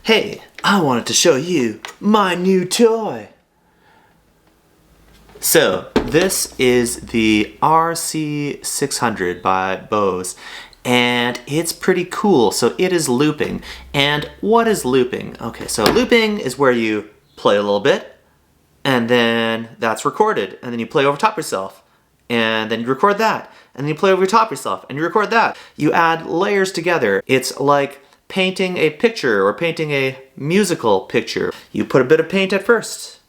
Hey, I wanted to show you my new toy. So, this is the RC-600 by Bose, and it's pretty cool. So it is looping. And what is looping? Okay, so looping is where you play a little bit, and then that's recorded, and then you play over top yourself, and then you record that, and then you play over top yourself, and you record that. You add layers together. It's like painting a picture or painting a musical picture. You put a bit of paint at first,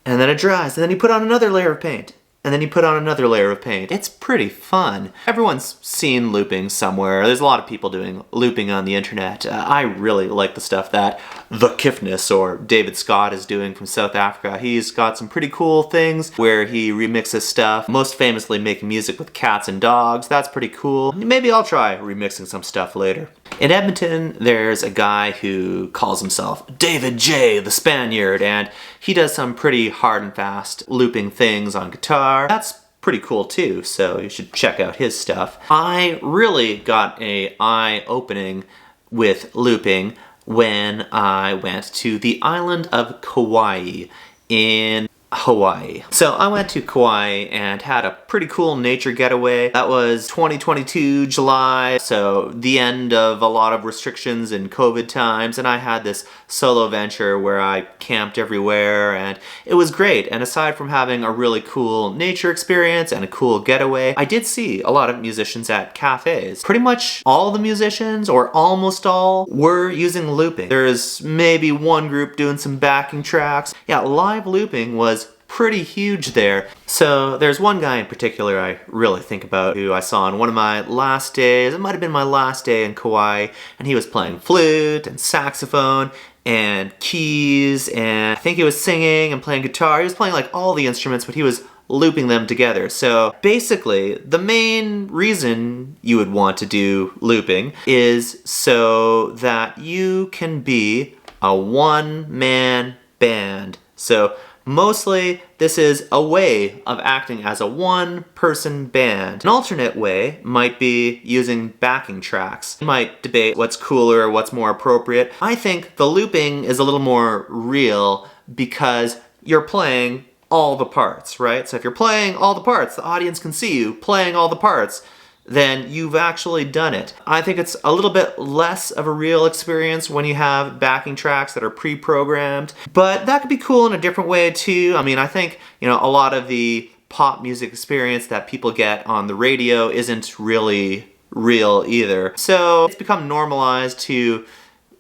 and then it dries, and then you put on another layer of paint, and then you put on another layer of paint. It's pretty fun. Everyone's seen looping somewhere. There's a lot of people doing looping on the internet. I really like the stuff that The Kiffness or David Scott is doing from South Africa. He's got some pretty cool things where he remixes stuff, most famously making music with cats and dogs. That's pretty cool. Maybe I'll try remixing some stuff later. In Edmonton, there's a guy who calls himself David J. the Spaniard, and he does some pretty hard and fast looping things on guitar. That's pretty cool too, so you should check out his stuff. I really got an eye-opening with looping when I went to the island of Kauai in Hawaii. So I went to Kauai and had a pretty cool nature getaway. That was 2022 July, so the end of a lot of restrictions in COVID times, and I had this solo venture where I camped everywhere, and it was great. And aside from having a really cool nature experience and a cool getaway, I did see a lot of musicians at cafes. Pretty much all the musicians, or almost all, were using looping. There's maybe one group doing some backing tracks. Yeah, live looping was pretty huge there. So there's one guy in particular I really think about who I saw on one of my last days. It might have been my last day in Kauai, and he was playing flute and saxophone and keys, and I think he was singing and playing guitar. He was playing like all the instruments, but he was looping them together. So basically, the main reason you would want to do looping is so that you can be a one-man band. So mostly, this is a way of acting as a one-person band. An alternate way might be using backing tracks. You might debate what's cooler or what's more appropriate. I think the looping is a little more real because you're playing all the parts, right? So if you're playing all the parts, the audience can see you playing all the parts, then you've actually done it. I think it's a little bit less of a real experience when you have backing tracks that are pre-programmed, but that could be cool in a different way too. I mean, I think, a lot of the pop music experience that people get on the radio isn't really real either. So it's become normalized to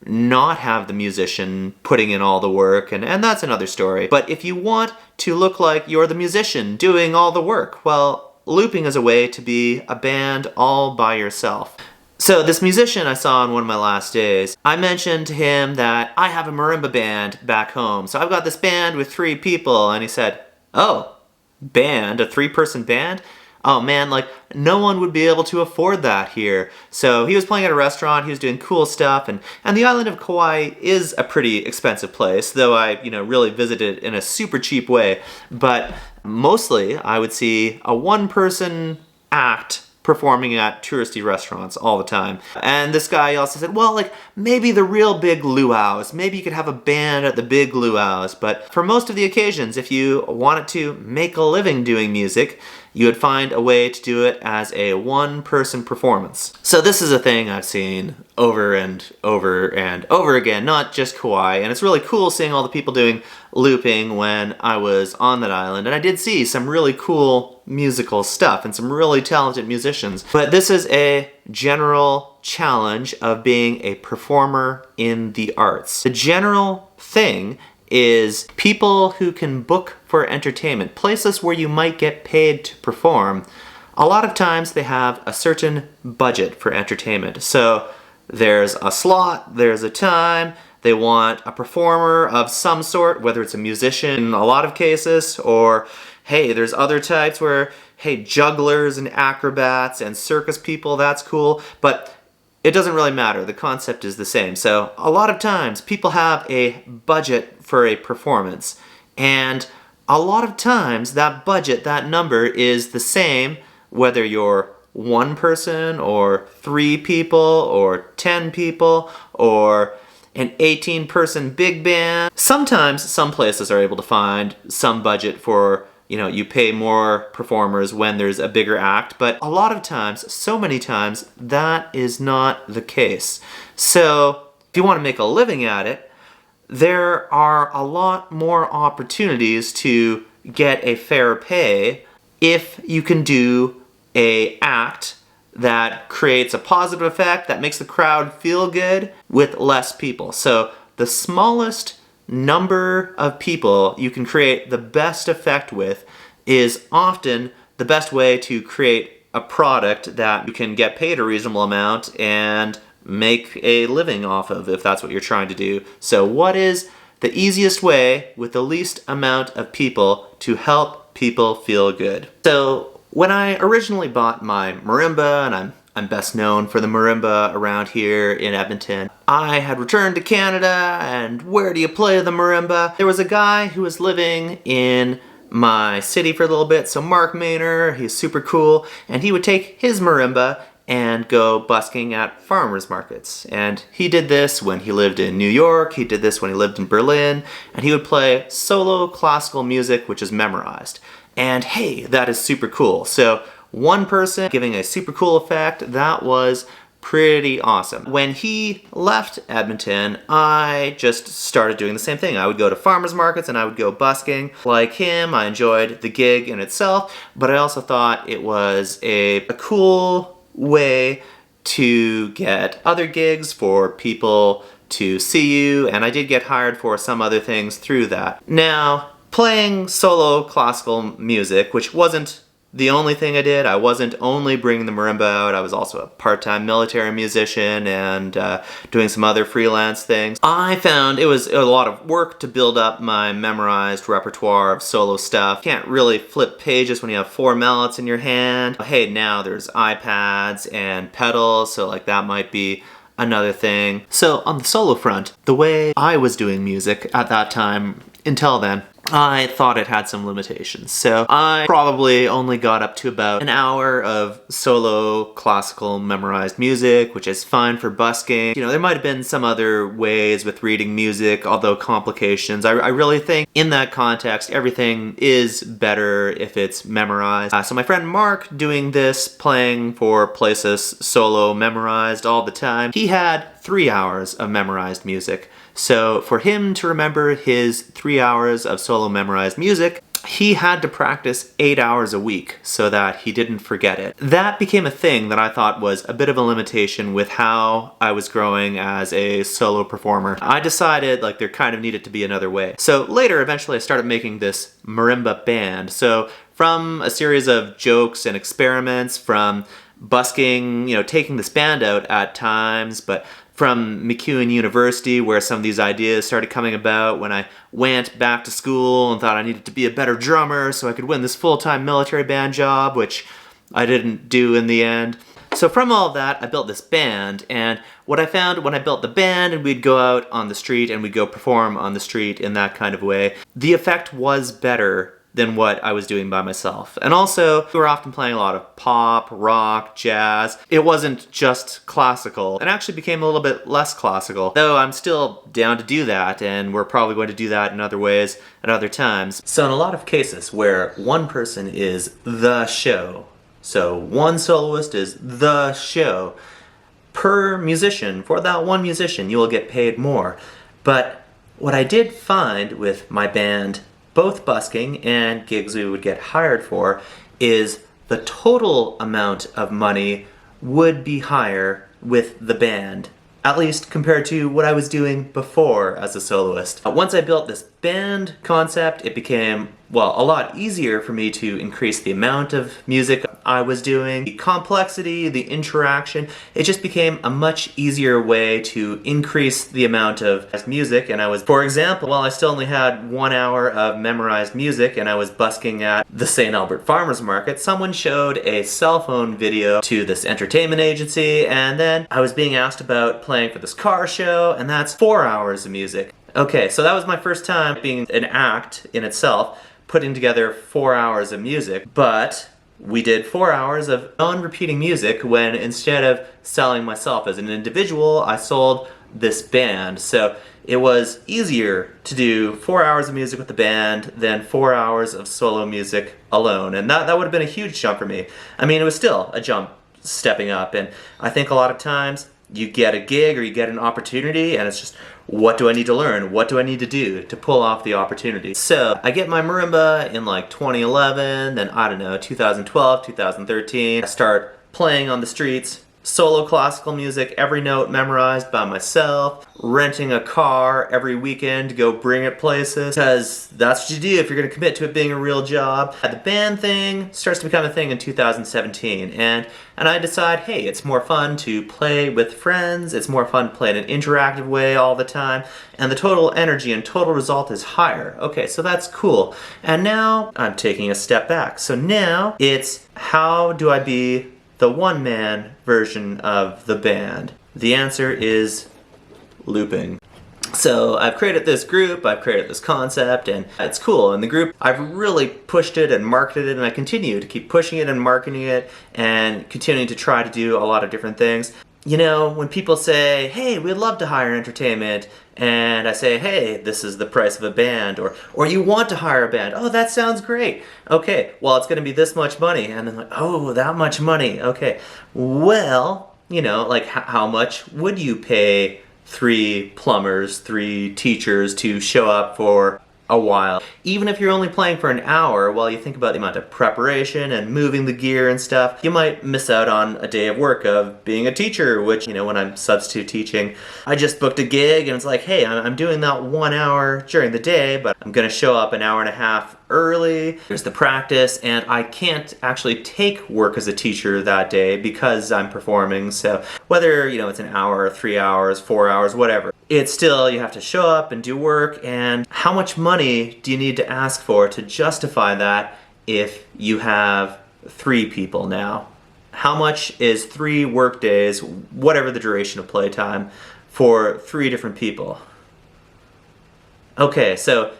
not have the musician putting in all the work, and that's another story. But if you want to look like you're the musician doing all the work, well, looping is a way to be a band all by yourself. So this musician I saw on one of my last days, I mentioned to him that I have a Marimba-Band back home. So I've got this band with 3 people, and he said, "Oh, band? A 3-person band? Oh man, like no one would be able to afford that here." So he was playing at a restaurant, he was doing cool stuff, and the island of Kauai is a pretty expensive place, though I, really visited in a super cheap way. But mostly I would see a one-person act performing at touristy restaurants all the time. And this guy also said, well, like maybe the real big luau's, maybe you could have a band at the big luau's, but for most of the occasions, if you wanted to make a living doing music, you would find a way to do it as a one-person performance. So this is a thing I've seen over and over and over again, not just Kauai, and it's really cool seeing all the people doing looping when I was on that island, and I did see some really cool musical stuff and some really talented musicians. But this is a general challenge of being a performer in the arts. The general thing is people who can book for entertainment, places where you might get paid to perform, a lot of times they have a certain budget for entertainment. So there's a slot, there's a time, they want a performer of some sort, whether it's a musician in a lot of cases, or hey, there's other types where, hey, jugglers and acrobats and circus people, that's cool, but it doesn't really matter. The concept is the same. So a lot of times people have a budget for a performance, and a lot of times that budget, that number is the same whether you're one person or 3 people or 10 people or an 18-person big band. Sometimes some places are able to find some budget for, you pay more performers when there's a bigger act, but a lot of times, so many times, that is not the case. So if you want to make a living at it, there are a lot more opportunities to get a fair pay if you can do an act that creates a positive effect, that makes the crowd feel good with less people. So the smallest number of people you can create the best effect with is often the best way to create a product that you can get paid a reasonable amount and make a living off of, if that's what you're trying to do. So what is the easiest way with the least amount of people to help people feel good? So when I originally bought my marimba, and I'm best known for the marimba around here in Edmonton, I had returned to Canada, and where do you play the marimba? There was a guy who was living in my city for a little bit, so Mark Maynor, he's super cool, and he would take his marimba and go busking at farmers markets. And he did this when he lived in New York, he did this when he lived in Berlin, and he would play solo classical music which is memorized. And hey, that is super cool. So one person giving a super cool effect, that was pretty awesome. When he left Edmonton, I just started doing the same thing. I would go to farmers markets and I would go busking. Like him, I enjoyed the gig in itself, but I also thought it was a cool way to get other gigs for people to see you, and I did get hired for some other things through that. Now, playing solo classical music, which wasn't the only thing I did. I wasn't only bringing the marimba out, I was also a part-time military musician and doing some other freelance things. I found it was a lot of work to build up my memorized repertoire of solo stuff. You can't really flip pages when you have 4 mallets in your hand. Hey, now there's iPads and pedals, so like that might be another thing. So on the solo front, the way I was doing music at that time, until then, I thought it had some limitations. So I probably only got up to about an hour of solo classical memorized music, which is fine for busking. There might have been some other ways with reading music, although complications. I really think in that context, everything is better if it's memorized. So my friend Mark, doing this, playing for places solo memorized all the time, he had 3 hours of memorized music. So for him to remember his 3 hours of solo memorized music, he had to practice 8 hours a week so that he didn't forget it. That became a thing that I thought was a bit of a limitation with how I was growing as a solo performer. I decided like there kind of needed to be another way. So later, eventually I started making this Marimba-Band. So from a series of jokes and experiments, from busking, taking this band out at times, but from MacEwan University, where some of these ideas started coming about when I went back to school and thought I needed to be a better drummer so I could win this full-time military band job, which I didn't do in the end. So from all of that, I built this band, and what I found when I built the band and we'd go out on the street and we'd go perform on the street in that kind of way, the effect was better than what I was doing by myself. And also, we were often playing a lot of pop, rock, jazz. It wasn't just classical. It actually became a little bit less classical, though I'm still down to do that, and we're probably going to do that in other ways at other times. So in a lot of cases where one person is the show, so one soloist is the show, per musician, for that one musician, you will get paid more. But what I did find with my band, both busking and gigs we would get hired for, is the total amount of money would be higher with the band, at least compared to what I was doing before as a soloist. Once I built this band concept, it became, well, a lot easier for me to increase the amount of music I was doing, the complexity, the interaction. It just became a much easier way to increase the amount of music. And I was, for example, while I still only had 1 hour of memorized music and I was busking at the St. Albert Farmers Market, someone showed a cell phone video to this entertainment agency, and then I was being asked about playing for this car show, and that's 4 hours of music. Okay, so that was my first time being an act in itself, putting together 4 hours of music, but we did 4 hours of non-repeating music when instead of selling myself as an individual, I sold this band. So it was easier to do 4 hours of music with the band than 4 hours of solo music alone. And that would have been a huge jump for me. I mean, it was still a jump stepping up. And I think a lot of times you get a gig or you get an opportunity and it's just, what do I need to learn? What do I need to do to pull off the opportunity? So I get my marimba in like 2011, then I don't know, 2012, 2013. I start playing on the streets, solo classical music, every note memorized by myself, renting a car every weekend to go bring it places, because that's what you do if you're going to commit to it being a real job. The band thing starts to become a thing in 2017, and I decide, hey, it's more fun to play with friends, it's more fun to play in an interactive way all the time, and the total energy and total result is higher. Okay, so that's cool. And now I'm taking a step back. So now it's, how do I be the one-man version of the band? The answer is looping. So I've created this group, I've created this concept, and it's cool. In the group, I've really pushed it and marketed it, and I continue to keep pushing it and marketing it, and continuing to try to do a lot of different things. You know, when people say, hey, we'd love to hire entertainment, and I say, hey, this is the price of a band, or you want to hire a band, oh, that sounds great. Okay, well, it's going to be this much money. And then like, oh, that much money. Okay, well, you know, like how much would you pay 3 plumbers, 3 teachers to show up for a while? Even if you're only playing for an hour, while you think about the amount of preparation and moving the gear and stuff, you might miss out on a day of work of being a teacher, which, you know, when I'm substitute teaching, I just booked a gig and it's like, hey, I'm doing that 1 hour during the day, but I'm gonna show up an hour and a half early. There's the practice, and I can't actually take work as a teacher that day because I'm performing. So whether, you know, it's an hour, 3 hours, 4 hours, whatever, it's still, you have to show up and do work. And how much money do you need to ask for to justify that if you have 3 people now? How much is 3 work days, whatever the duration of playtime, for 3 different people? Okay, so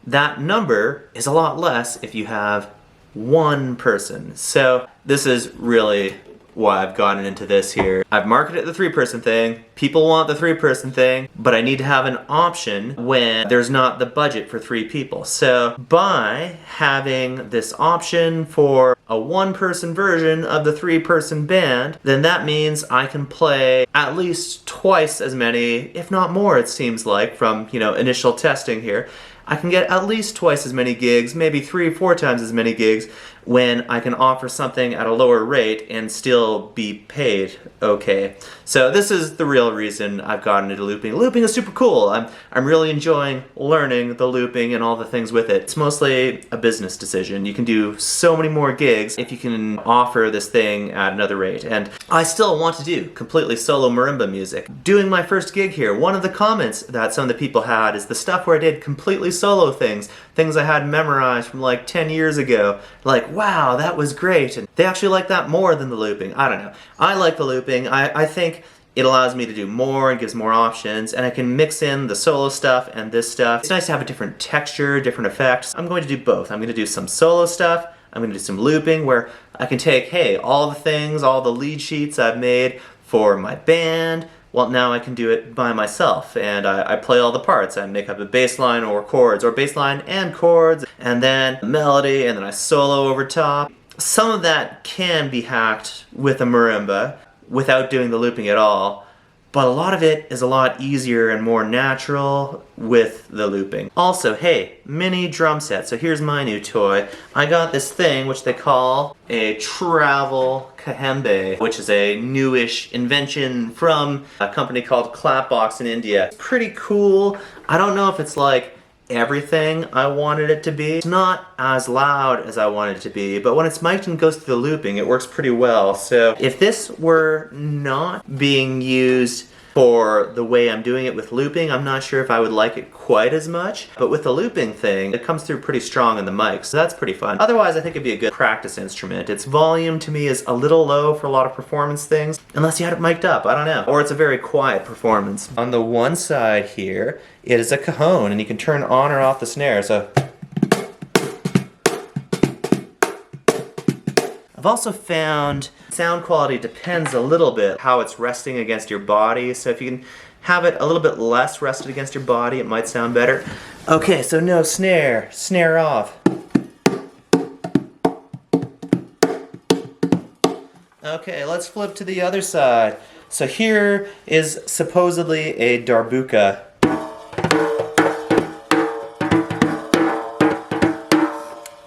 that number is a lot less if you have 1 person. So this is really why I've gotten into this here. I've marketed the 3-person thing, people want the 3-person thing, but I need to have an option when there's not the budget for 3 people. So by having this option for a 1-person version of the 3-person band, then that means I can play at least twice as many, if not more, it seems like, from, you know, initial testing here. I can get at least twice as many gigs, maybe 3 or 4 times as many gigs, when I can offer something at a lower rate and still be paid okay. So this is the real reason I've gotten into looping. Looping is super cool. I'm really enjoying learning the looping and all the things with it. It's mostly a business decision. You can do so many more gigs if you can offer this thing at another rate. And I still want to do completely solo marimba music. Doing my first gig here, one of the comments that some of the people had is the stuff where I did completely solo things I had memorized from like 10 years ago. Like, wow, that was great. And they actually like that more than the looping. I don't know. I like the looping. I think it allows me to do more and gives more options, and I can mix in the solo stuff and this stuff. It's nice to have a different texture, different effects. I'm going to do both. I'm going to do some solo stuff. I'm going to do some looping where I can take, hey, all the things, all the lead sheets I've made for my band, well, now I can do it by myself, and I play all the parts. I make up a bass line or chords, or bass line and chords, and then a melody, and then I solo over top. Some of that can be hacked with a marimba without doing the looping at all, but a lot of it is a lot easier and more natural with the looping. Also, hey, mini drum set. So here's my new toy. I got this thing which they call a travel Cajembe, which is a newish invention from a company called Clapbox in India. It's pretty cool. I don't know if it's like everything I wanted it to be. It's not as loud as I wanted it to be, but when it's mic'd and goes through the looping, it works pretty well. So if this were not being used for the way I'm doing it with looping, I'm not sure if I would like it quite as much. But with the looping thing, it comes through pretty strong in the mic, so that's pretty fun. Otherwise, I think it'd be a good practice instrument. Its volume to me is a little low for a lot of performance things, unless you had it mic'd up, I don't know. Or it's a very quiet performance. On the one side here, it is a cajon, and you can turn on or off the snare, so. I've also found sound quality depends a little bit how it's resting against your body. So if you can have it a little bit less rested against your body, it might sound better. Okay, so no snare. Snare off. Okay, let's flip to the other side. So here is supposedly a darbuka.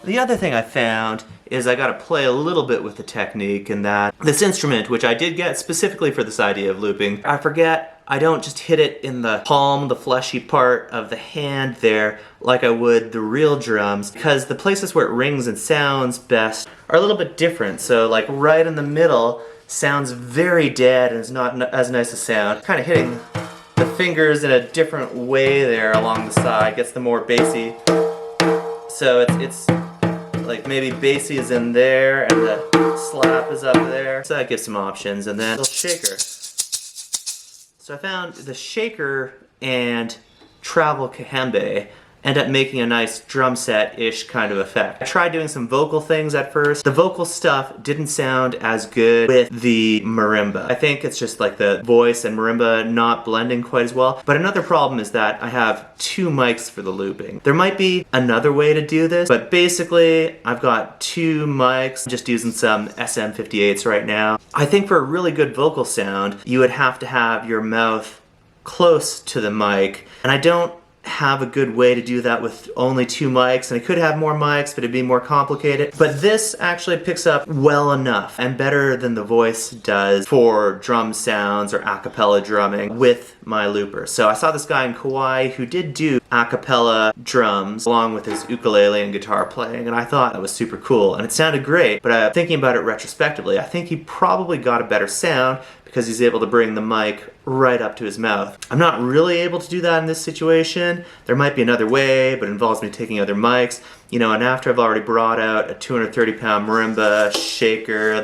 The other thing I found is I got to play a little bit with the technique in that this instrument, which I did get specifically for this idea of looping, I forget I don't just hit it in the palm, the fleshy part of the hand there, like I would the real drums, because the places where it rings and sounds best are a little bit different. So like right in the middle sounds very dead and is not as nice a sound. Kind of hitting the fingers in a different way there along the side gets the more bassy. So it's like maybe bassy is in there and the slap is up there. So that gives some options. And then a little shaker. So I found the shaker and travel Cajembe end up making a nice drum set-ish kind of effect. I tried doing some vocal things at first. The vocal stuff didn't sound as good with the marimba. I think it's just like the voice and marimba not blending quite as well. But another problem is that I have 2 mics for the looping. There might be another way to do this, but basically I've got 2 mics. I'm just using some SM58s right now. I think for a really good vocal sound, you would have to have your mouth close to the mic, and I don't have a good way to do that with only 2 mics, and I could have more mics, but it'd be more complicated. But this actually picks up well enough and better than the voice does for drum sounds or a cappella drumming with my looper. So I saw this guy in Kauai who did do a cappella drums along with his ukulele and guitar playing, and I thought that was super cool and it sounded great. But thinking about it retrospectively, I think he probably got a better sound because he's able to bring the mic right up to his mouth. I'm not really able to do that in this situation. There might be another way, but it involves me taking other mics. You know, and after I've already brought out a 230-pound marimba, shaker,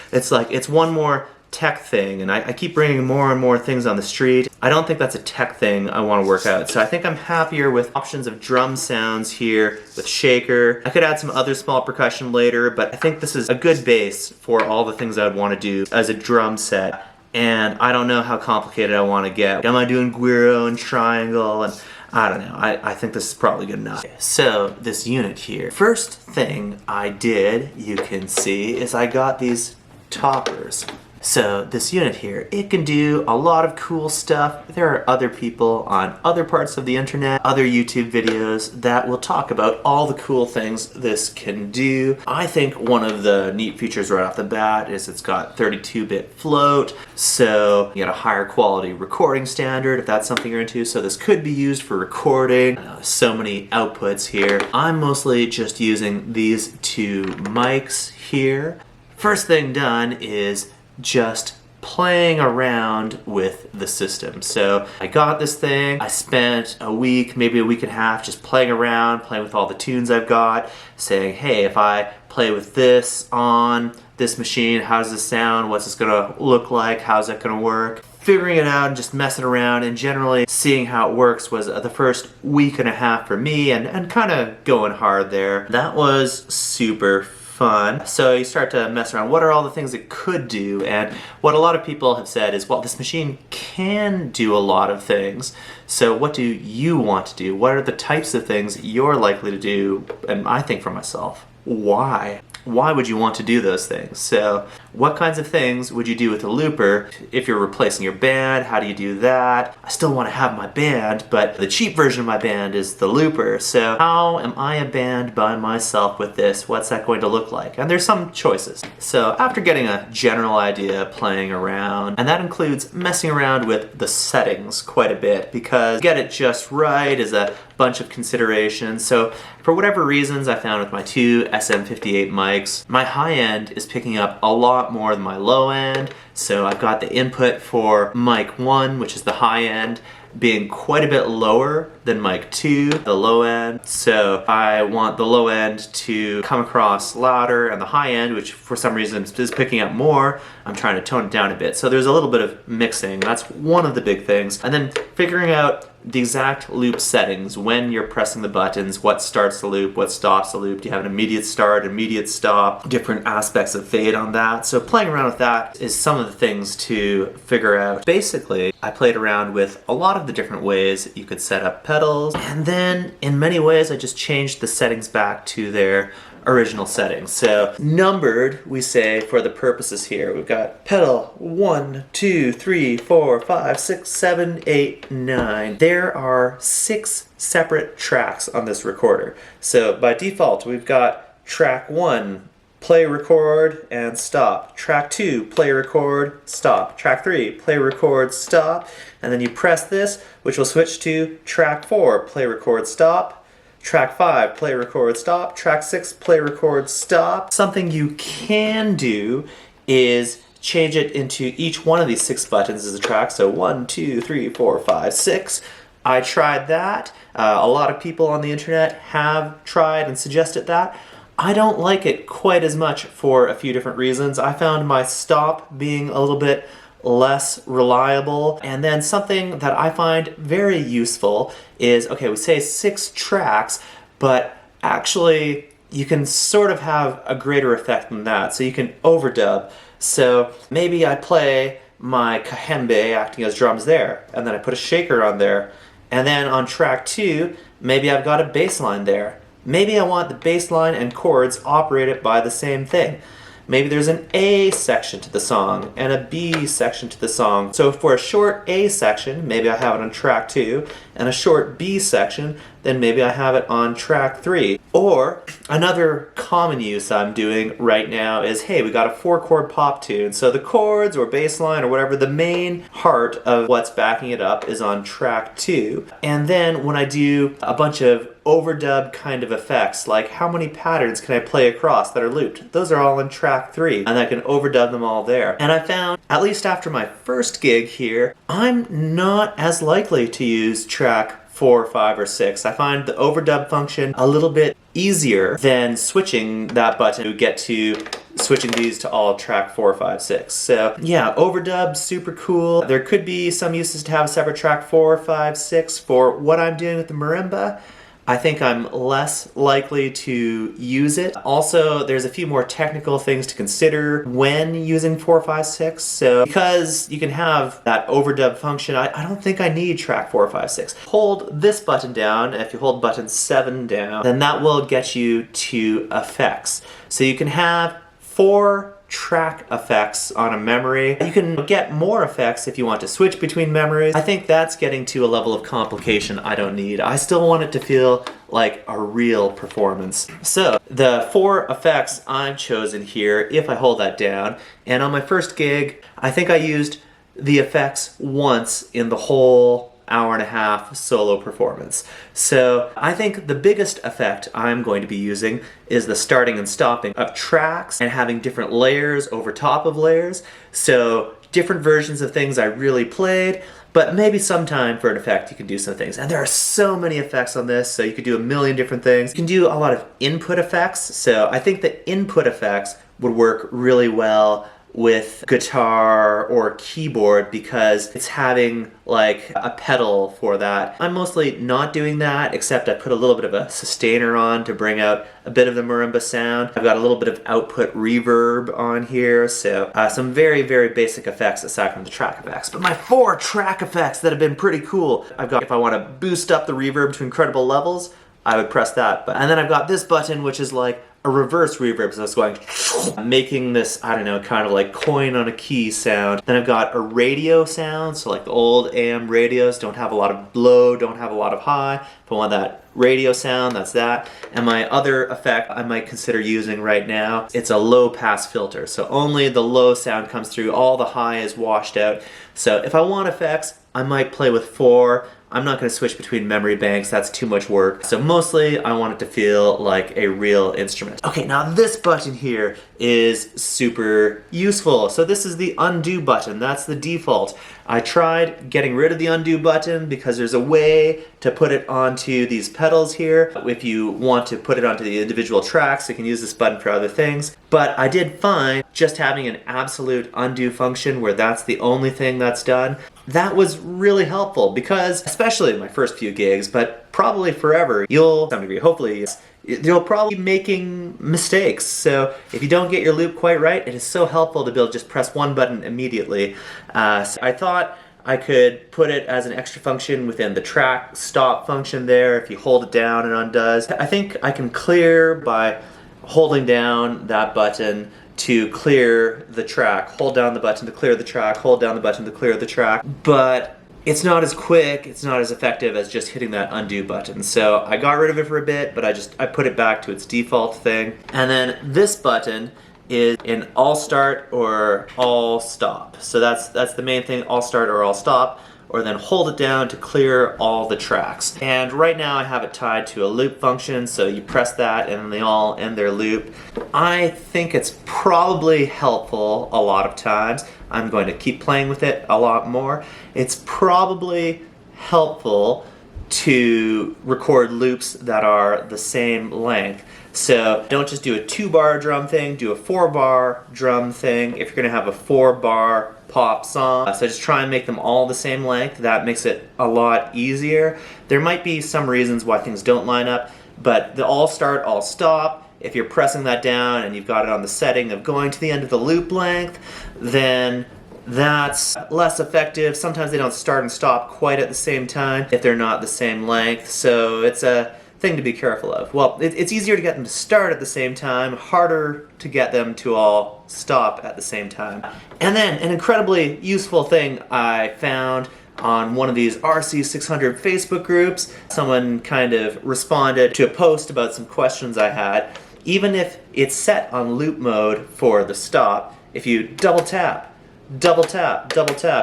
it's one more tech thing, and I keep bringing more and more things on the street. I don't think that's a tech thing I want to work out, so I think I'm happier with options of drum sounds here with shaker. I could add some other small percussion later, but I think this is a good base for all the things I would want to do as a drum set, and I don't know how complicated I want to get. Am I doing guiro and triangle, and I don't know. I think this is probably good enough. So this unit here, first thing I did, you can see, is I got these toppers. So this unit here, it can do a lot of cool stuff. There are other people on other parts of the internet, other YouTube videos that will talk about all the cool things this can do. I think one of the neat features right off the bat is it's got 32-bit float, so you get a higher quality recording standard if that's something you're into. So this could be used for recording. So many outputs here. I'm mostly just using these 2 mics here. First thing done is just playing around with the system. So I got this thing, I spent a week, maybe a week and a half just playing around, playing with all the tunes I've got, saying, hey, if I play with this on this machine, how does this sound? What's this gonna look like? How's that gonna work? Figuring it out and just messing around and generally seeing how it works was the first week and a half for me, and kind of going hard there. That was super fun. So you start to mess around. What are all the things it could do? And what a lot of people have said is, well, this machine can do a lot of things. So what do you want to do? What are the types of things you're likely to do? And I think for myself, why? Why would you want to do those things? So what kinds of things would you do with a looper? If you're replacing your band, how do you do that? I still want to have my band, but the cheap version of my band is the looper. So how am I a band by myself with this? What's that going to look like? And there's some choices. So after getting a general idea, playing around, and that includes messing around with the settings quite a bit, because get it just right is a bunch of considerations. So for whatever reasons, I found with my 2 SM58 mics, my high end is picking up a lot more than my low end. So I've got the input for mic 1, which is the high end, being quite a bit lower than mic 2, the low end. So I want the low end to come across louder, and the high end, which for some reason is picking up more, I'm trying to tone it down a bit. So there's a little bit of mixing. That's one of the big things. And then figuring out the exact loop settings, when you're pressing the buttons, what starts the loop, what stops the loop. Do you have an immediate start, immediate stop, different aspects of fade on that. So playing around with that is some of the things to figure out. Basically, I played around with a lot of the different ways you could set up pedals, and then in many ways I just changed the settings back to their original settings. So numbered, we say, for the purposes here, we've got pedal 1, 2, 3, 4, 5, 6, 7, 8, 9. There are 6 separate tracks on this recorder. So by default, we've got track 1, play, record, and stop. Track 2, play, record, stop. Track 3, play, record, stop. And then you press this, which will switch to track 4, play, record, stop. Track 5, play, record, stop. Track 6, play, record, stop. Something you can do is change it into each one of these 6 buttons as a track. So 1, 2, 3, 4, 5, 6. I tried that. A lot of people on the internet have tried and suggested that. I don't like it quite as much for a few different reasons. I found my stop being a little bit less reliable. And then something that I find very useful is, okay, we say 6 tracks, but actually you can sort of have a greater effect than that. So you can overdub. So maybe I play my Cajembe acting as drums there, and then I put a shaker on there. And then on track 2, maybe I've got a bass line there. Maybe I want the bass line and chords operated by the same thing. Maybe there's an A section to the song and a B section to the song. So for a short A section, maybe I have it on track 2, and a short B section, then maybe I have it on track 3. Or another common use I'm doing right now is, hey, we got a 4-chord pop tune. So the chords or bass line or whatever, the main heart of what's backing it up is on track 2. And then when I do a bunch of overdub kind of effects, like how many patterns can I play across that are looped? Those are all in track 3, and I can overdub them all there. And I found, at least after my first gig here, I'm not as likely to use track 4, 5, or 6. I find the overdub function a little bit easier than switching that button to get to switching these to all track 4, 5, 6. So yeah, overdub, super cool. There could be some uses to have a separate track 4, 5, 6 for what I'm doing with the marimba. I think I'm less likely to use it. Also, there's a few more technical things to consider when using 4, 5, 6. So because you can have that overdub function, I don't think I need track 4, 5, 6. Hold this button down. If you hold button 7 down, then that will get you to effects. So you can have 4 track effects on a memory. You can get more effects if you want to switch between memories. I think that's getting to a level of complication I don't need. I still want it to feel like a real performance. So the 4 effects I've chosen here, if I hold that down, and on my first gig, I think I used the effects once in the whole hour-and-a-half solo performance. So I think the biggest effect I'm going to be using is the starting and stopping of tracks and having different layers over top of layers. So different versions of things I really played, but maybe sometime for an effect you can do some things. And there are so many effects on this, so you could do a million different things. You can do a lot of input effects, so I think the input effects would work really well with guitar or keyboard because it's having like a pedal for that. I'm mostly not doing that, except I put a little bit of a sustainer on to bring out a bit of the marimba sound. I've got a little bit of output reverb on here, so some very, very basic effects aside from the track effects. But my 4 track effects that have been pretty cool, I've got, if I want to boost up the reverb to incredible levels, I would press that. And then I've got this button, which is like a reverse reverb, so it's going, making this, I don't know, kind of like coin on a key sound. Then I've got a radio sound, so like the old AM radios don't have a lot of low, don't have a lot of high. If I want that radio sound, that's that. And my other effect I might consider using right now, it's a low pass filter. So only the low sound comes through, all the high is washed out. So if I want effects, I might play with 4. I'm not going to switch between memory banks, that's too much work. So mostly I want it to feel like a real instrument. Okay, now this button here is super useful. So this is the undo button, that's the default. I tried getting rid of the undo button because there's a way to put it onto these pedals here. If you want to put it onto the individual tracks, you can use this button for other things. But I did find just having an absolute undo function where that's the only thing that's done, that was really helpful because, especially in my first few gigs, but probably forever, you'll, to some degree, hopefully, you'll probably be making mistakes. So if you don't get your loop quite right, it is so helpful to be able to just press one button immediately. So I thought I could put it as an extra function within the track stop function there. If you hold it down, it undoes. I think I can clear by holding down that button to clear the track. Hold down the button to clear the track, hold down the button to clear the track. But it's not as quick, it's not as effective as just hitting that undo button. So I got rid of it for a bit, but I put it back to its default thing. And then this button is an all start or all stop. So that's the main thing, all start or all stop, or then hold it down to clear all the tracks. And right now I have it tied to a loop function, so you press that and they all end their loop. I think it's probably helpful a lot of times. I'm going to keep playing with it a lot more. It's probably helpful to record loops that are the same length. So don't just do a 2-bar drum thing, do a 4-bar drum thing if you're gonna have a 4-bar pop song. So just try and make them all the same length. That makes it a lot easier. There might be some reasons why things don't line up, but the all start, all stop, if you're pressing that down and you've got it on the setting of going to the end of the loop length, then that's less effective. Sometimes they don't start and stop quite at the same time if they're not the same length, so it's a thing to be careful of. Well, it's easier to get them to start at the same time, harder to get them to all stop at the same time. And then an incredibly useful thing I found on one of these RC-600 Facebook groups, someone kind of responded to a post about some questions I had. Even if it's set on loop mode for the stop, if you double tap,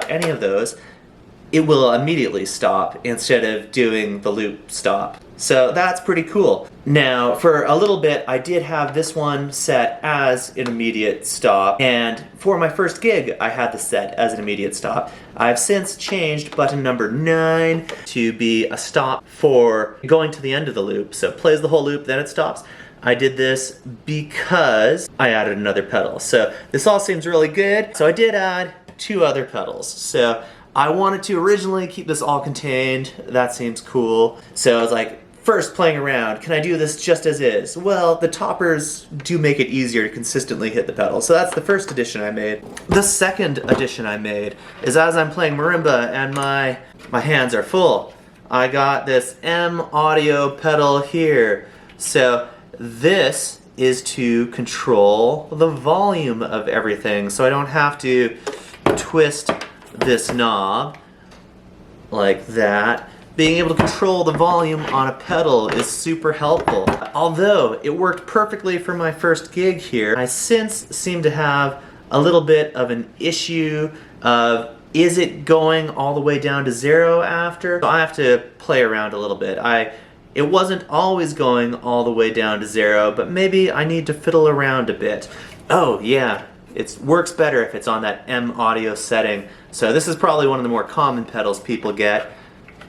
any of those, it will immediately stop instead of doing the loop stop. So that's pretty cool. Now, for a little bit, I did have this one set as an immediate stop, and for my first gig, I had this set as an immediate stop. I've since changed button number 9 to be a stop for going to the end of the loop. So it plays the whole loop, then it stops. I did this because I added another pedal. So this all seems really good. So I did add 2 other pedals. So I wanted to originally keep this all contained. That seems cool. So I was like, first playing around, can I do this just as is? Well, the toppers do make it easier to consistently hit the pedal. So that's the first addition I made. The second addition I made is as I'm playing marimba and my hands are full, I got this M audio pedal here. So this is to control the volume of everything, so I don't have to twist this knob like that. Being able to control the volume on a pedal is super helpful. Although it worked perfectly for my first gig here, I since seem to have a little bit of an issue of, is it going all the way down to 0 after? So I have to play around a little bit. It wasn't always going all the way down to 0, but maybe I need to fiddle around a bit. Oh yeah, it works better if it's on that M audio setting. So this is probably one of the more common pedals people get.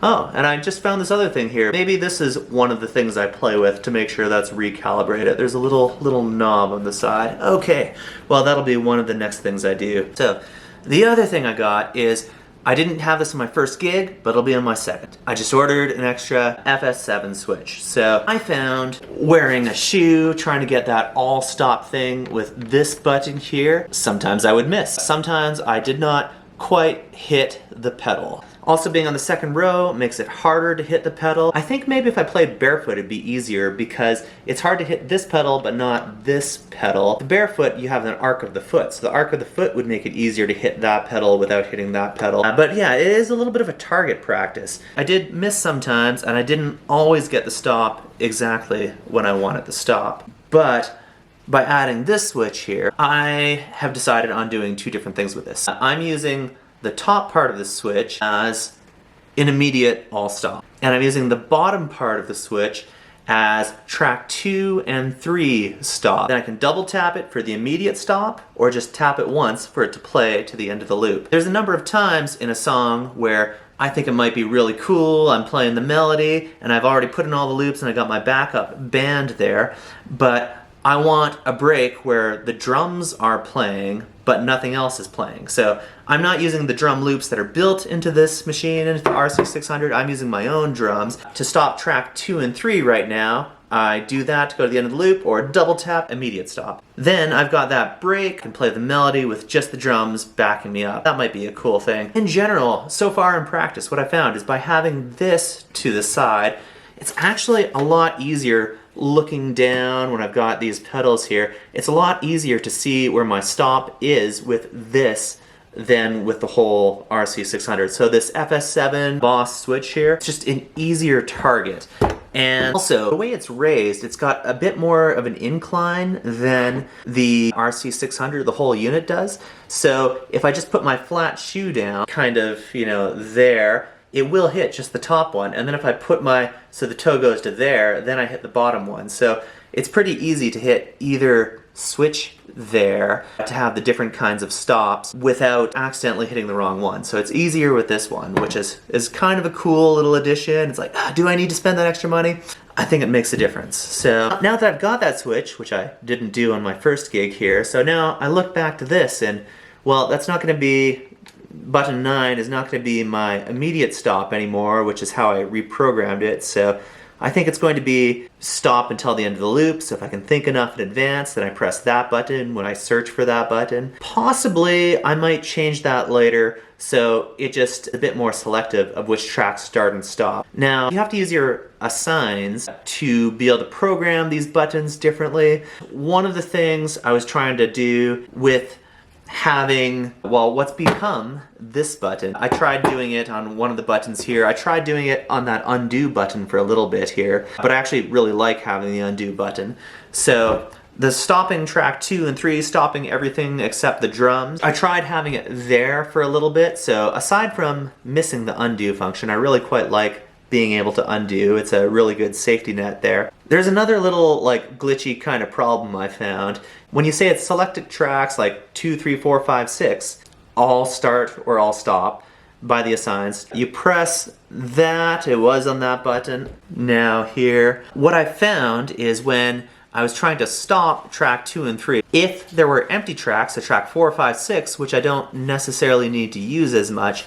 Oh, and I just found this other thing here. Maybe this is one of the things I play with to make sure that's recalibrated. There's a little knob on the side. Okay, well that'll be one of the next things I do. So the other thing I got is, I didn't have this in my first gig, but it'll be on my second. I just ordered an extra FS7 switch. So I found wearing a shoe, trying to get that all stop thing with this button here, sometimes I would miss. Sometimes I did not quite hit the pedal. Also, being on the second row makes it harder to hit the pedal. I think maybe if I played barefoot it'd be easier because it's hard to hit this pedal but not this pedal. The barefoot, you have an arc of the foot, so the arc of the foot would make it easier to hit that pedal without hitting that pedal. But yeah, it is a little bit of a target practice. I did miss sometimes and I didn't always get the stop exactly when I wanted the stop. But by adding this switch here, I have decided on doing 2 different things with this. I'm using the top part of the switch as an immediate all stop, and I'm using the bottom part of the switch as track 2 and 3 stop. Then I can double tap it for the immediate stop, or just tap it once for it to play to the end of the loop. There's a number of times in a song where I think it might be really cool, I'm playing the melody, and I've already put in all the loops and I got my backup band there, but I want a break where the drums are playing, but nothing else is playing. So I'm not using the drum loops that are built into this machine, into the RC-600, I'm using my own drums. To stop track 2 and 3 right now, I do that to go to the end of the loop, or double tap, immediate stop. Then I've got that break, I can play the melody with just the drums backing me up. That might be a cool thing. In general, so far in practice, what I found is by having this to the side, it's actually a lot easier looking down when I've got these pedals here. It's a lot easier to see where my stop is with this than with the whole RC-600. So this FS7 Boss switch here, it's just an easier target. And also, the way it's raised, it's got a bit more of an incline than the RC-600, the whole unit does. So if I just put my flat shoe down, kind of, you know, there, it will hit just the top one. And then if I put so the toe goes to there, then I hit the bottom one. So it's pretty easy to hit either switch there to have the different kinds of stops without accidentally hitting the wrong one. So it's easier with this one, which is kind of a cool little addition. It's like, do I need to spend that extra money? I think it makes a difference. So now that I've got that switch, which I didn't do on my first gig here, so now I look back to this and, well, that's not going to be, button 9 is not going to be my immediate stop anymore, which is how I reprogrammed it. So I think it's going to be stop until the end of the loop, so if I can think enough in advance, then I press that button when I search for that button. Possibly I might change that later, so it's just a bit more selective of which tracks start and stop. Now, you have to use your assigns to be able to program these buttons differently. One of the things I was trying to do with having, well, what's become this button. I tried doing it on one of the buttons here. I tried doing it on that undo button for a little bit here, but I actually really like having the undo button. So the stopping track 2 and 3, stopping everything except the drums, I tried having it there for a little bit. So aside from missing the undo function, I really quite like being able to undo. It's a really good safety net there. There's another little like glitchy kind of problem I found. When you say it's selected tracks like 2, 3, 4, 5, 6, all start or all stop by the assigns, you press that, it was on that button, now here. What I found is when I was trying to stop track 2 and 3, if there were empty tracks, so track 4, 5, 6, which I don't necessarily need to use as much,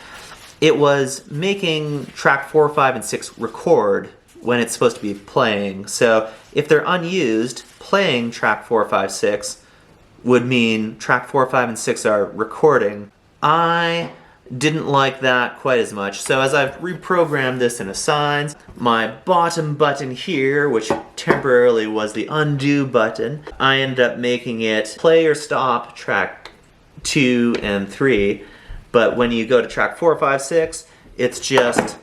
it was making track 4, 5, and 6 record when it's supposed to be playing. So if they're unused, playing track 4, 5, 6 would mean track 4, 5, and 6 are recording. I didn't like that quite as much. So as I've reprogrammed this in assigns, my bottom button here, which temporarily was the undo button, I ended up making it play or stop track 2 and 3. But when you go to track 4, 5, 6, it's just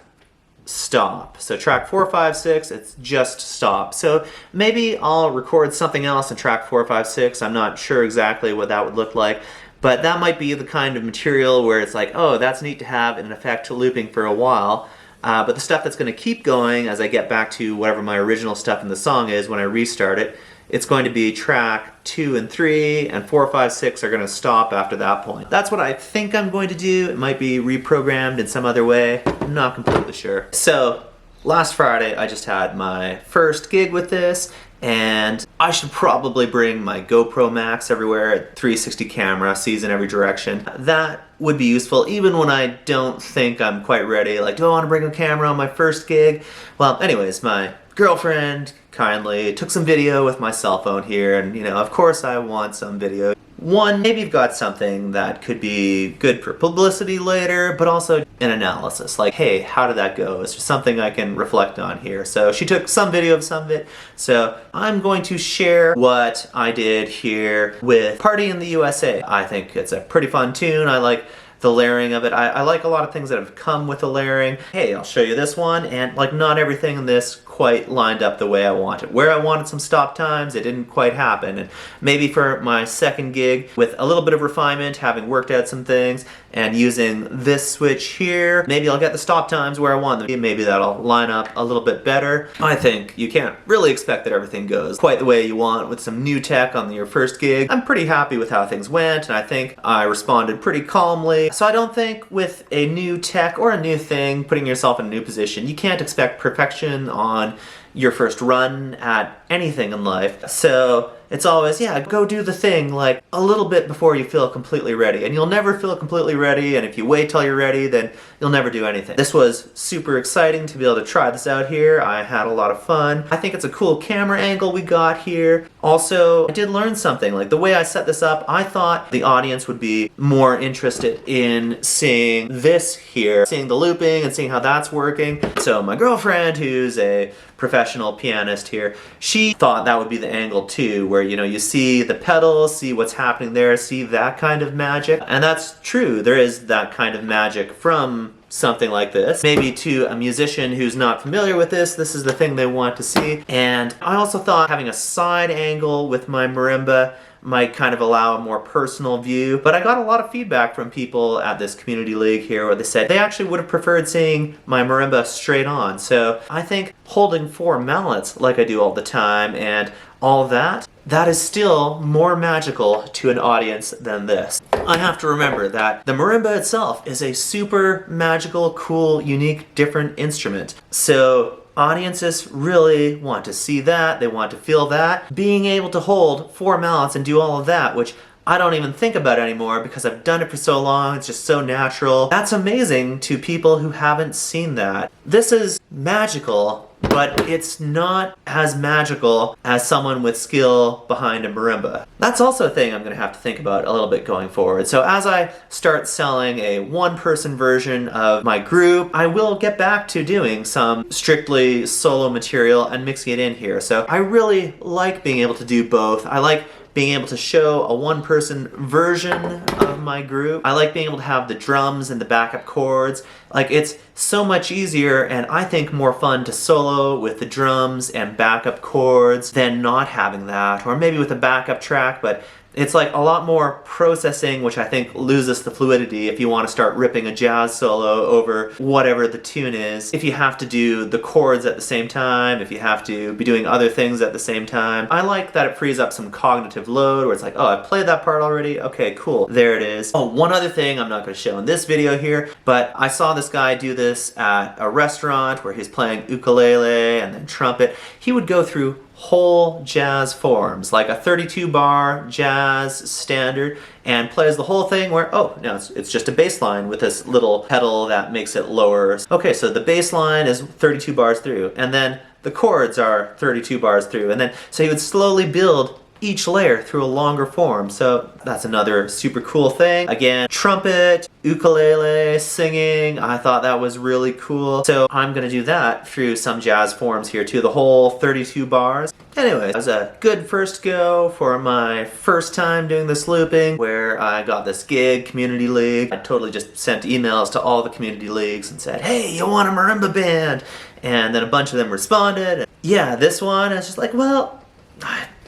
stop. So track 4, 5, 6, it's just stop. So maybe I'll record something else in track 4, 5, 6. I'm not sure exactly what that would look like. But that might be the kind of material where it's like, oh, that's neat to have in effect looping for a while. But the stuff that's going to keep going as I get back to whatever my original stuff in the song is when I restart it, it's going to be track 2 and 3, and 4, 5, 6 are going to stop after that point. That's what I think I'm going to do. It might be reprogrammed in some other way. I'm not completely sure. So, last Friday I just had my first gig with this, and I should probably bring my GoPro Max everywhere, at 360 camera, sees in every direction. That would be useful even when I don't think I'm quite ready. Like, do I want to bring a camera on my first gig? Well, anyways, my girlfriend kindly took some video with my cell phone here, and you know, of course I want some video. One, maybe you've got something that could be good for publicity later, but also an analysis, like, hey, how did that go? Is there something I can reflect on here? So she took some video of some of it, so I'm going to share what I did here with Party in the USA. I think it's a pretty fun tune. I like the layering of it. I like a lot of things that have come with the layering. Hey, I'll show you this one, and like not everything in this quite lined up the way I wanted. Where I wanted some stop times, it didn't quite happen. And maybe for my second gig, with a little bit of refinement, having worked out some things, and using this switch here, maybe I'll get the stop times where I want them. Maybe that'll line up a little bit better. I think you can't really expect that everything goes quite the way you want with some new tech on your first gig. I'm pretty happy with how things went, and I think I responded pretty calmly. So I don't think with a new tech or a new thing, putting yourself in a new position, you can't expect perfection on your first run at anything in life. So it's always, yeah, go do the thing like a little bit before you feel completely ready. And you'll never feel completely ready, and if you wait till you're ready, then you'll never do anything. This was super exciting to be able to try this out here. I had a lot of fun. I think it's a cool camera angle we got here. Also, I did learn something. Like the way I set this up, I thought the audience would be more interested in seeing this here, seeing the looping and seeing how that's working. So my girlfriend, who's a professional pianist here, she thought that would be the angle too, where you see the pedals, see what's happening there, see that kind of magic. And that's true, there is that kind of magic from something like this. Maybe to a musician who's not familiar with this is the thing they want to see. And I also thought having a side angle with my marimba might kind of allow a more personal view. But I got a lot of feedback from people at this community league here where they said they actually would have preferred seeing my marimba straight on. So I think holding 4 mallets like I do all the time and all that is still more magical to an audience than this. I have to remember that the marimba itself is a super magical, cool, unique, different instrument. So audiences really want to see that, they want to feel that. Being able to hold 4 mallets and do all of that, which I don't even think about anymore because I've done it for so long, it's just so natural. That's amazing to people who haven't seen that. This is magical, but it's not as magical as someone with skill behind a marimba. That's also a thing I'm going to have to think about a little bit going forward. So as I start selling a one-person version of my group, I will get back to doing some strictly solo material and mixing it in here. So I really like being able to do both. I like being able to show a one-person version of my group. I like being able to have the drums and the backup chords. Like, it's so much easier and I think more fun to solo with the drums and backup chords than not having that, or maybe with a backup track, but it's like a lot more processing, which I think loses the fluidity if you want to start ripping a jazz solo over whatever the tune is. If you have to do the chords at the same time, if you have to be doing other things at the same time. I like that it frees up some cognitive load where it's like, oh, I played that part already? Okay, cool. There it is. Oh, one other thing I'm not going to show in this video here, but I saw this guy do this at a restaurant where he's playing ukulele and then trumpet. He would go through whole jazz forms, like a 32 bar jazz standard, and plays the whole thing where, oh, no, it's just a bass line with this little pedal that makes it lower. Okay, so the bass line is 32 bars through, and then the chords are 32 bars through, and then, so he would slowly build each layer through a longer form. So that's another super cool thing. Again, trumpet, ukulele, singing, I thought that was really cool. So I'm gonna do that through some jazz forms here too, the whole 32 bars. Anyway, it was a good first go for my first time doing this looping, where I got this gig, community league. I totally just sent emails to all the community leagues and said, hey, you want a marimba band? And then a bunch of them responded. Yeah, this one, I was just like, well,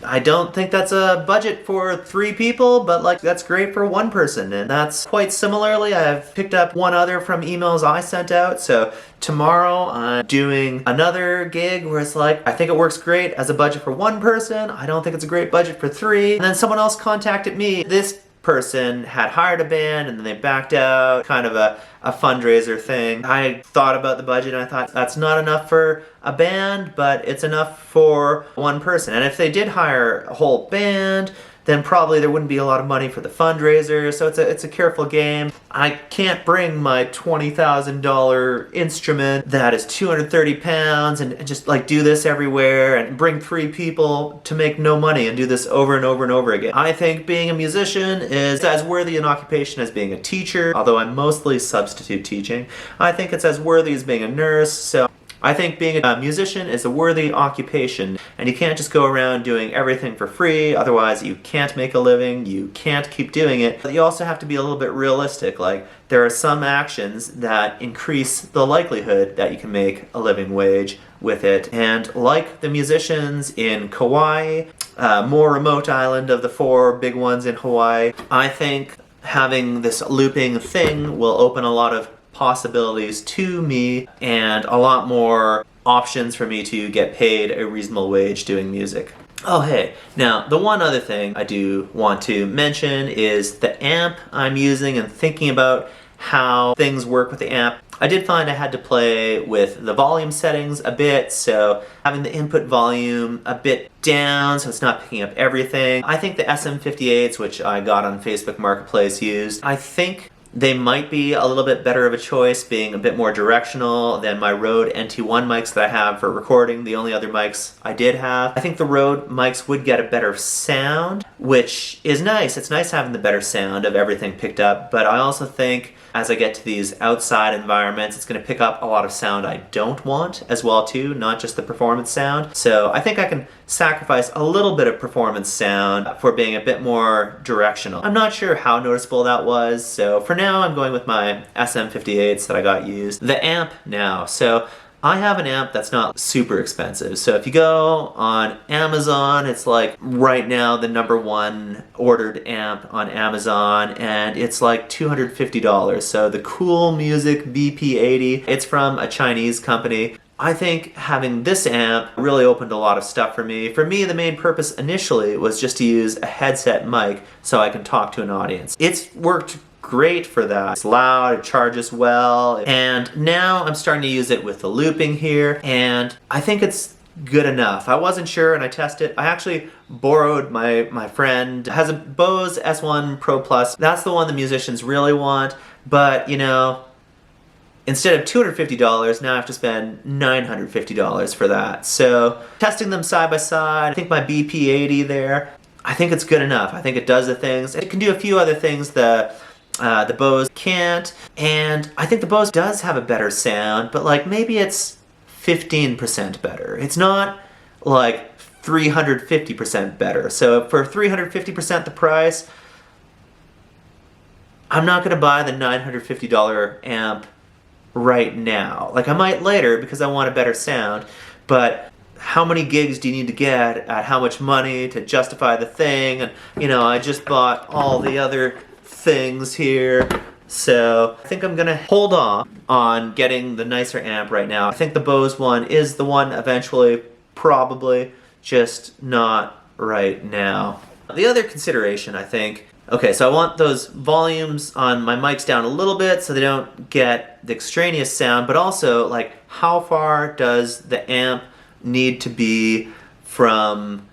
I don't think that's a budget for 3 people, but like that's great for 1 person. And that's quite similarly, I've picked up 1 other from emails I sent out. So tomorrow I'm doing another gig where it's like, I think it works great as a budget for 1 person. I don't think it's a great budget for 3. And then someone else contacted me. This person had hired a band and then they backed out, kind of a fundraiser thing. I thought about the budget and I thought that's not enough for a band, but it's enough for 1 person. And if they did hire a whole band, then probably there wouldn't be a lot of money for the fundraiser, so it's a careful game. I can't bring my $20,000 instrument that is 230 pounds and just like do this everywhere and bring 3 people to make no money and do this over and over and over again. I think being a musician is as worthy an occupation as being a teacher, although I'm mostly substitute teaching. I think it's as worthy as being a nurse, so I think being a musician is a worthy occupation, and you can't just go around doing everything for free, otherwise you can't make a living, you can't keep doing it. But you also have to be a little bit realistic, like there are some actions that increase the likelihood that you can make a living wage with it. And like the musicians in Kauai, more remote island of the 4 big ones in Hawaii, I think having this looping thing will open a lot of possibilities to me and a lot more options for me to get paid a reasonable wage doing music. Oh hey, now the one other thing I do want to mention is the amp I'm using and thinking about how things work with the amp. I did find I had to play with the volume settings a bit, so having the input volume a bit down so it's not picking up everything. I think the SM58s, which I got on Facebook Marketplace used, I think they might be a little bit better of a choice, being a bit more directional than my Rode NT1 mics that I have for recording, the only other mics I did have. I think the Rode mics would get a better sound, which is nice. It's nice having the better sound of everything picked up, but I also think as I get to these outside environments, it's going to pick up a lot of sound I don't want as well too, not just the performance sound. So I think I can sacrifice a little bit of performance sound for being a bit more directional. I'm not sure how noticeable that was, so for now I'm going with my SM58s that I got used. The amp now. So I have an amp that's not super expensive. So if you go on Amazon, it's like right now the #1 ordered amp on Amazon, and it's like $250. So the Cool Music BP80, it's from a Chinese company. I think having this amp really opened a lot of stuff for me. For me, the main purpose initially was just to use a headset mic so I can talk to an audience. It's worked great for that. It's loud, it charges well, and now I'm starting to use it with the looping here, and I think it's good enough. I wasn't sure and I tested it. I actually borrowed my friend has a Bose S1 Pro Plus. That's the one the musicians really want, but you know, instead of $250, now I have to spend $950 for that. So testing them side by side, I think my BP80 there, I think it's good enough. I think it does the things. It can do a few other things the Bose can't, and I think the Bose does have a better sound, but like maybe it's 15% better. It's not like 350% better. So for 350% the price, I'm not gonna buy the $950 amp right now. Like I might later because I want a better sound, but how many gigs do you need to get at how much money to justify the thing? And you know, I just bought all the other things here, so I think I'm gonna hold off on getting the nicer amp right now. I think the Bose one is the one eventually, probably, just not right now. The other consideration, I think, okay, so I want those volumes on my mics down a little bit so they don't get the extraneous sound, but also like how far does the amp need to be from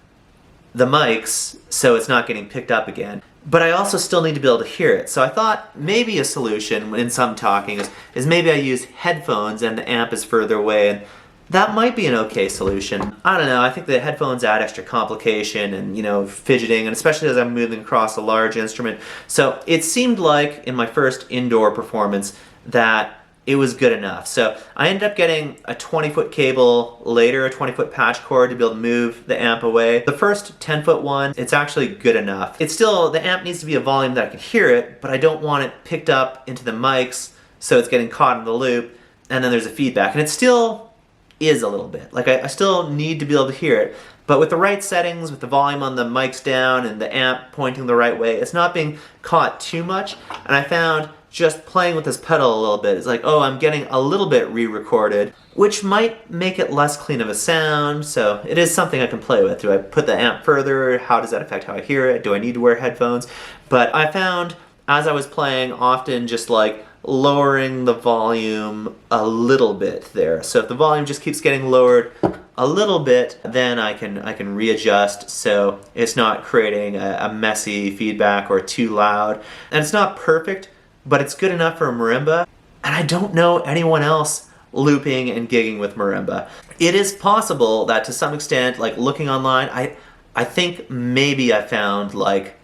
the mics so it's not getting picked up again. But I also still need to be able to hear it. So I thought maybe a solution in some talking is maybe I use headphones and the amp is further away, and that might be an okay solution. I don't know, I think the headphones add extra complication and, you know, fidgeting, and especially as I'm moving across a large instrument. So it seemed like in my first indoor performance that it was good enough. So I ended up getting a 20-foot cable later, a 20-foot patch cord to be able to move the amp away. The first 10-foot one, it's actually good enough. It's still, the amp needs to be a volume that I can hear it, but I don't want it picked up into the mics so it's getting caught in the loop, and then there's a feedback. And it still is a little bit. Like I still need to be able to hear it, but with the right settings, with the volume on the mics down and the amp pointing the right way, it's not being caught too much. And I found just playing with this pedal a little bit, it's like, oh, I'm getting a little bit re-recorded, which might make it less clean of a sound, so it is something I can play with. Do I put the amp further? How does that affect how I hear it? Do I need to wear headphones? But I found, as I was playing, often just like lowering the volume a little bit there. So if the volume just keeps getting lowered a little bit, then I can readjust so it's not creating a messy feedback or too loud. And it's not perfect, but it's good enough for a marimba, and I don't know anyone else looping and gigging with marimba. It is possible that to some extent, like looking online, I think maybe I found like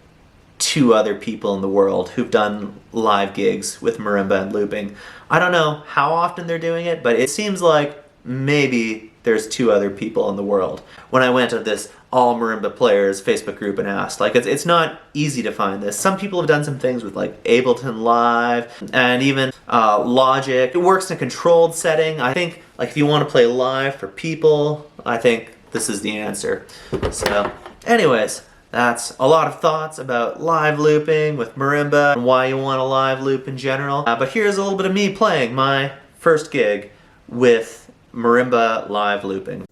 2 other people in the world who've done live gigs with marimba and looping. I don't know how often they're doing it, but it seems like maybe there's 2 other people in the world. When I went to this all marimba players Facebook group and asked, like, it's not easy to find this. Some people have done some things with like Ableton Live and even Logic. It works in a controlled setting. I think like if you want to play live for people, I think this is the answer. So anyways, that's a lot of thoughts about live looping with marimba and why you want a live loop in general. But here's a little bit of me playing my first gig with marimba live looping.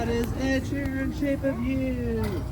That is Ed Sheeran, Shape of You.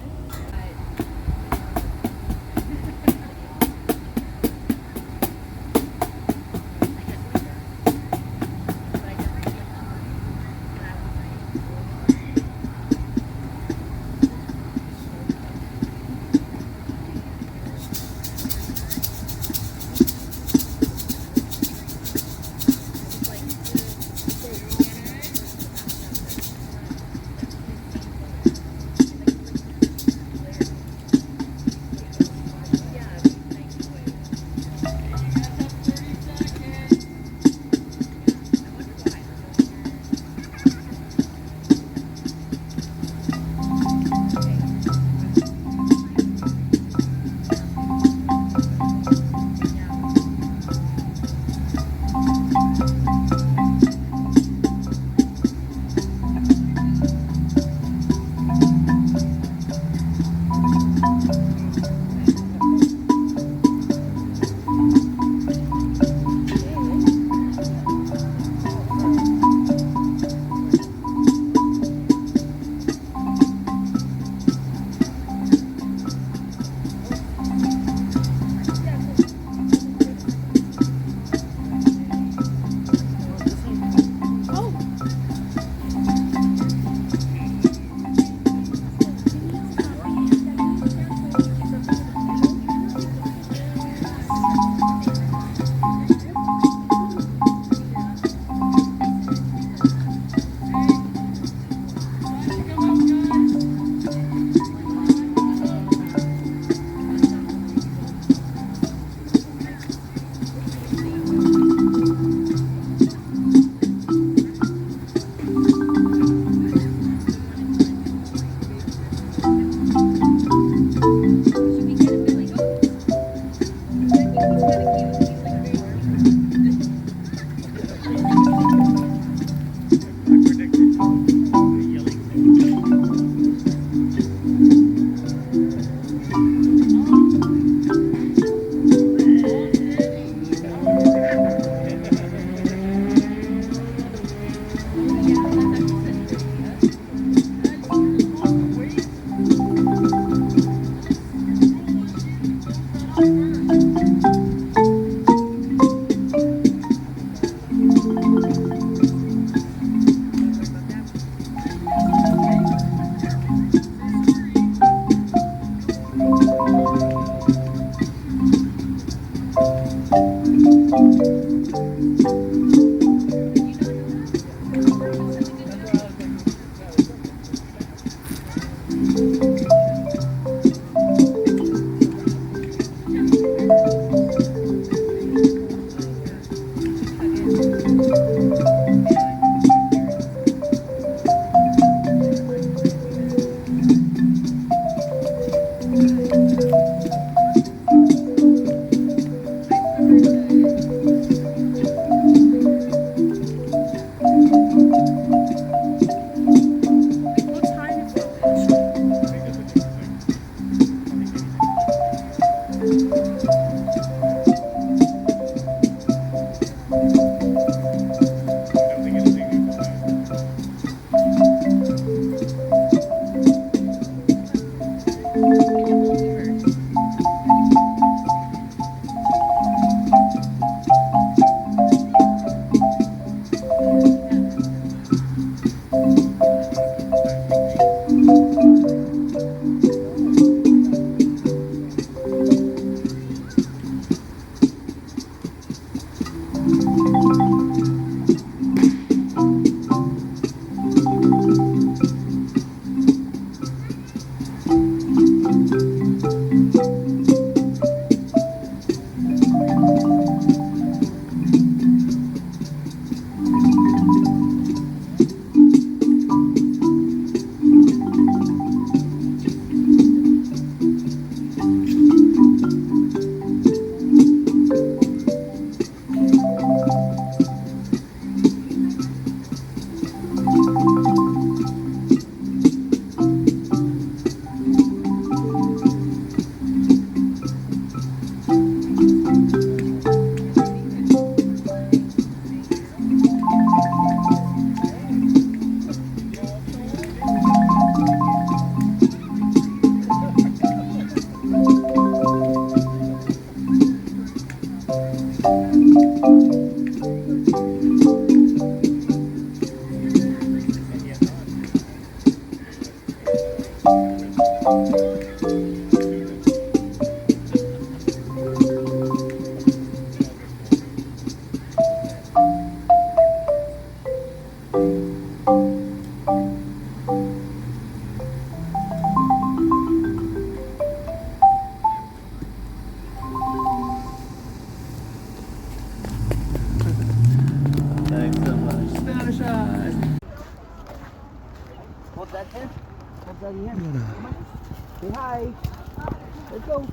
Say hi. Let's go.